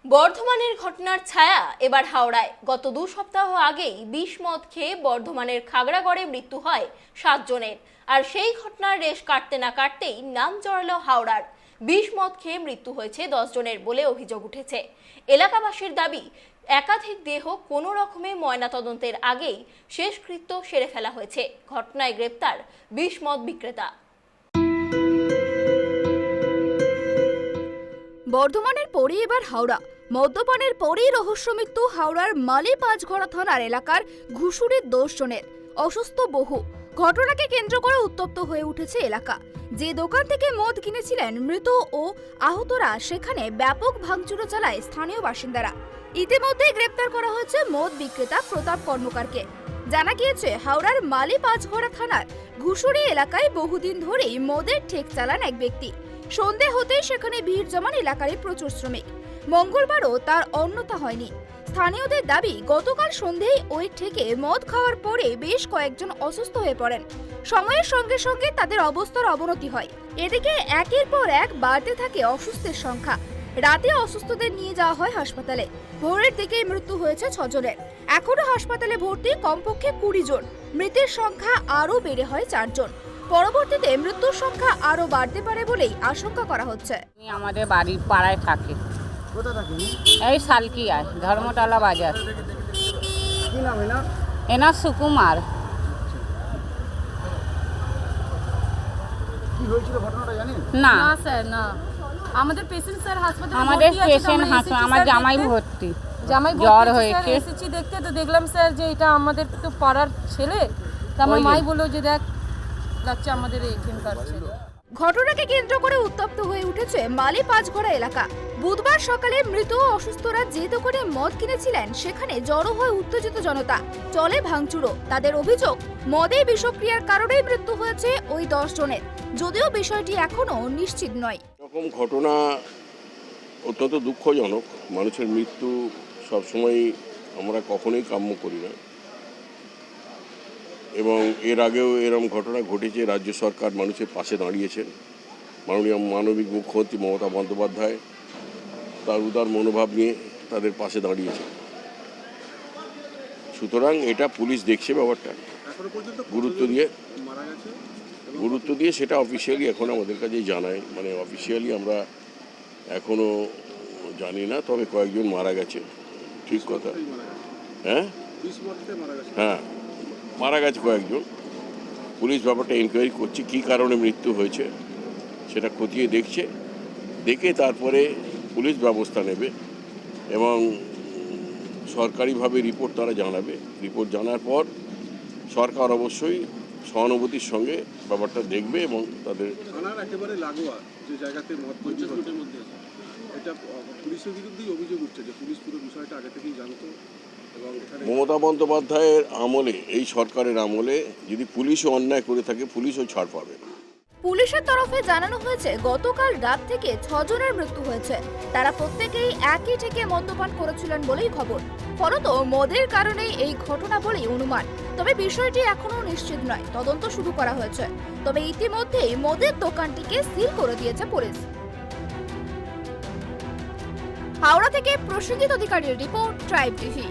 বর্ধমানের ঘটনার ছায়া এবার হাওড়ায়। গত 2 সপ্তাহ আগেই বিষ মদ খেয়ে বর্ধমানের খাগড়াগড়ে মৃত্যু হয় 7 জনের। আর সেই ঘটনার রেশ কাটতে না কাটতেই নাম জড়ালো হাওড়ার। বিষ মদ খেয়ে মৃত্যু হয়েছে 10 জনের বলে অভিযোগ উঠেছে। এলাকাবাসীর দাবি, একাধিক দেহ কোনো রকমে ময়নাতদন্তের আগেই শেষকৃত্য সেরে ফেলা হয়েছে। ঘটনায় গ্রেপ্তার বিষ মদ বিক্রেতা। বর্ধমানের পরে এবার হাওড়া। মদ্যপানের পরেই রহস্য মৃত্যু হাওড়ার মালি পাঁচঘড়া থানার এলাকার ঘুষুরির 10 জনের। অসুস্থ বহু। ঘটনাকে কেন্দ্র করে উত্তপ্ত হয়ে উঠেছে এলাকা। যে দোকান থেকে মদ কিনেছিলেন মৃত ও আহতরা, সেখানে ব্যাপক ভাঙচুর চালায় স্থানীয় বাসিন্দারা। ইতিমধ্যে গ্রেপ্তার করা হয়েছে মদ বিক্রেতা প্রতাপ কর্মকারকে। জানা গিয়েছে, হাওড়ার মালি পাঁচঘড়া থানার ঘুষুরি এলাকায় বহুদিন ধরেই মদের ঠেক চালান এক ব্যক্তি। সন্ধে হতেই সেখানে ভিড় জমান এলাকারই প্রচুর শ্রমিক। মঙ্গলবারও তার অন্যতা হয়নি। স্থানীয়দের দাবি, গতকাল সন্ধেয় ওই ঠেকে মদ খাওয়ার পরে বেশ কয়েকজন অসুস্থ হয়ে পড়েন। সময়ের সঙ্গে সঙ্গে তাদের অবস্থার অবনতি হয়। এদিকে একের পর এক বাড়তে থাকে অসুস্থের সংখ্যা। রাতে অসুস্থদের নিয়ে যাওয়া হয় হাসপাতালে। ভোরের দিকেই মৃত্যু হয়েছে 6 জনের। এখনো হাসপাতালে ভর্তি কমপক্ষে 20 জন। মৃতের সংখ্যা আরও বেড়ে হয় 4 জন। পরবর্তীতে মৃত্যুর সংখ্যা আরো বাড়তে পারে বলেই আশঙ্কা করা হচ্ছে। আমাদের বাড়ির পাড়ায় থাকে। কোথা থাকে? এই সালকিয়ায়, ধর্মতলা বাজার। কি নাম এনার? এনার সুকুমার। কি হয়েছিল ঘটনাটা জানেন? না না স্যার, না। আমাদের পেশেন্ট স্যার হাসপাতালে আমাদের পেশেন্ট আমার জামাই ভর্তি, জামাই জ্বর ভর্তি হয়েছে। স্যার, এসেছি দেখতে, তো দেখলাম স্যার যে এটা আমাদের তো পাড়ার ছেলে। তা আমার ওই যে। মাই বললো যে দেখ, লাগছে আমাদের এখানকার ছেলে। ঘটনাকে কেন্দ্র করে উত্তপ্ত হয়ে উঠেছে মালি পাঁচঘড়া এলাকা। বুধবার সকালে মৃত ও অসুস্থরা যে দোকানে মদ কিনেছিলেন সেখানে জড়ো হয় উত্তেজিত জনতা। চলে ভাঙচুরও। তাদের অভিযোগ, মদে বিষক্রিয়ার কারণেই মৃত্যু হয়েছে ওই 10 জনের, যদিও বিষয়টি এখনো নিশ্চিত নয়। এরকম ঘটনা অত্যন্ত দুঃখজনক। মানুষের মৃত্যু সবসময় আমরা কখনোই কাম্য করি না, এবং এর আগেও এরকম ঘটনা ঘটেছে। রাজ্য সরকার মানুষের পাশে দাঁড়িয়েছেন। মাননীয় মানবিক মুখ্যমন্ত্রী মমতা বন্দ্যোপাধ্যায় তার উদার মনোভাব নিয়ে তাদের পাশে দাঁড়িয়েছেন। সুতরাং এটা পুলিশ দেখছে ব্যাপারটা, গুরুত্ব দিয়ে সেটা অফিসিয়ালি এখন আমাদের কাছে জানায়। মানে অফিসিয়ালি আমরা এখনো জানি না, তবে কয়েকজন মারা গেছে। ঠিক কথা। হ্যাঁ হ্যাঁ, মারা গেছে কয়েকজন। পুলিশ ব্যাপারটা এনকোয়ারি করছে, কী কারণে মৃত্যু হয়েছে সেটা খতিয়ে দেখছে। দেখে তারপরে পুলিশ ব্যবস্থা নেবে এবং সরকারিভাবে রিপোর্ট তারা জানাবে। রিপোর্ট জানার পর সরকার অবশ্যই সহানুভূতির সঙ্গে ব্যাপারটা দেখবে এবং তাদের থানার একেবারে লাগোয়া যে জায়গাতে মদ তৈরির মধ্যে এটা পুলিশের বিরুদ্ধেই অভিযোগ উঠছে যে পুলিশ পুরো বিষয়টা আগে থেকেই জানতো। মমতা বন্দ্যোপাধ্যায়ের আমলে, এই সরকারের আমলে যদি পুলিশও অন্যায় করে থাকে, পুলিশও ছাড় পাবে না। পুলিশের তরফে জানানো হয়েছে, গতকাল রাত থেকে 6 জনের মৃত্যু হয়েছে। তারা প্রত্যেকেই একই থেকে মদ্যপান করেছিলেন বলেই খবর। ফলত মদের কারণেই এই ঘটনা বলেই অনুমান। তবে বিষয়টি এখনো নিশ্চিত নয়। তদন্ত শুরু করা হয়েছে। তবে ইতিমধ্যেই মদের দোকানটিকে সিল করে দিয়েছে পুলিশ। হাওড়া থেকে প্রসেনজিৎ অধিকারীর রিপোর্ট, ট্রাইব টিভি।